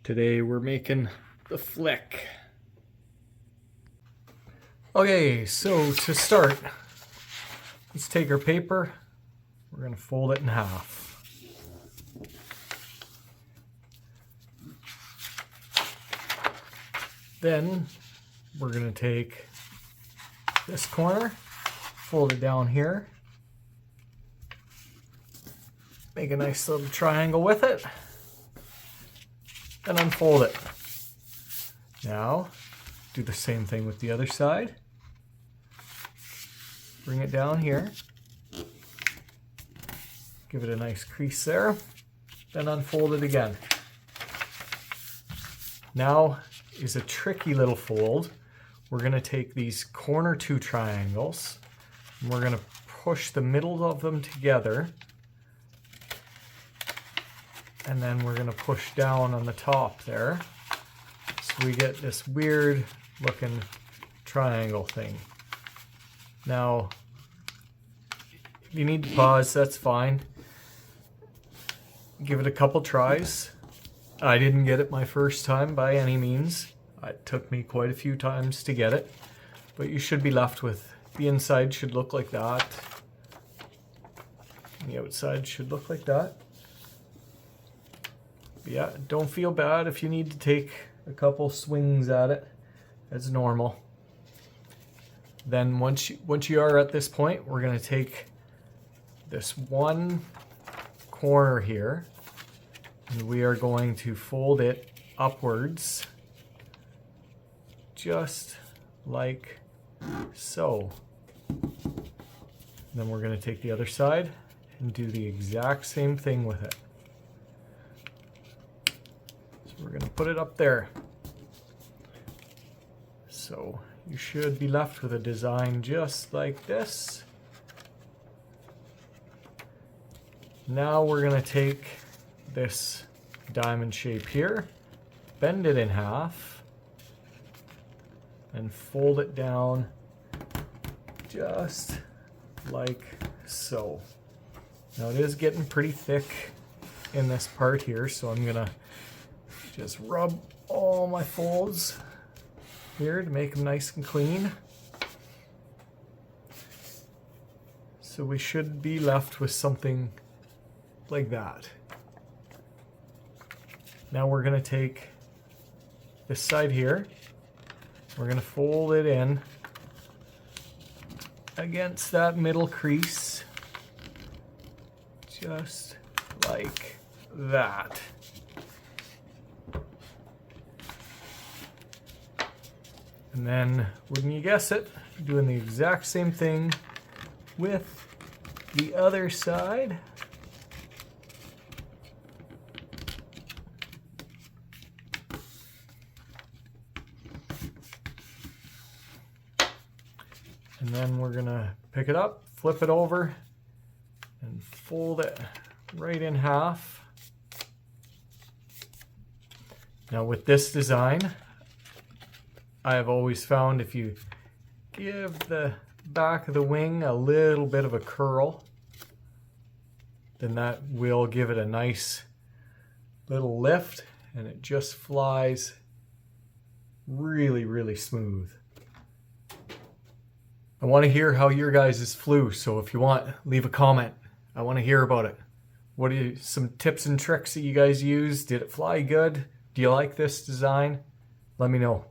Today we're making the flick. Okay, so to start, let's take our paper. We're going to fold it in half. Then we're going to take this corner, fold it down here, make a nice little triangle with it, and unfold it. Now, do the same thing with the other side. Bring it down here. Give it a nice crease there. Then unfold it again. Now is a tricky little fold. We're going to take these corner two triangles and we're going to push the middle of them together. And then we're going to push down on the top there. So we get this weird looking triangle thing. Now, if you need to pause, that's fine. Give it a couple tries. I didn't get it my first time by any means. It took me quite a few times to get it. But you should be left with, the inside should look like that. And the outside should look like that. But yeah, don't feel bad if you need to take a couple swings at it. That's normal. Then once you are at this point, we're going to take this one corner here and we are going to fold it upwards just like so. Then we're going to take the other side and do the exact same thing with it. So we're going to put it up there. So you should be left with a design just like this. Now we're going to take this diamond shape here, bend it in half, and fold it down just like so. Now it is getting pretty thick in this part here, so I'm going to just rub all my folds here to make them nice and clean. So we should be left with something like that. Now we're going to take this side here, we're going to fold it in against that middle crease just like that. And then, wouldn't you guess it, doing the exact same thing with the other side. And then we're gonna pick it up, flip it over, and fold it right in half. Now with this design, I have always found if you give the back of the wing a little bit of a curl, then that will give it a nice little lift and it just flies really, really smooth. I want to hear how your guys' flew, so if you want, leave a comment. I want to hear about it. What are some tips and tricks that you guys use? Did it fly good? Do you like this design? Let me know.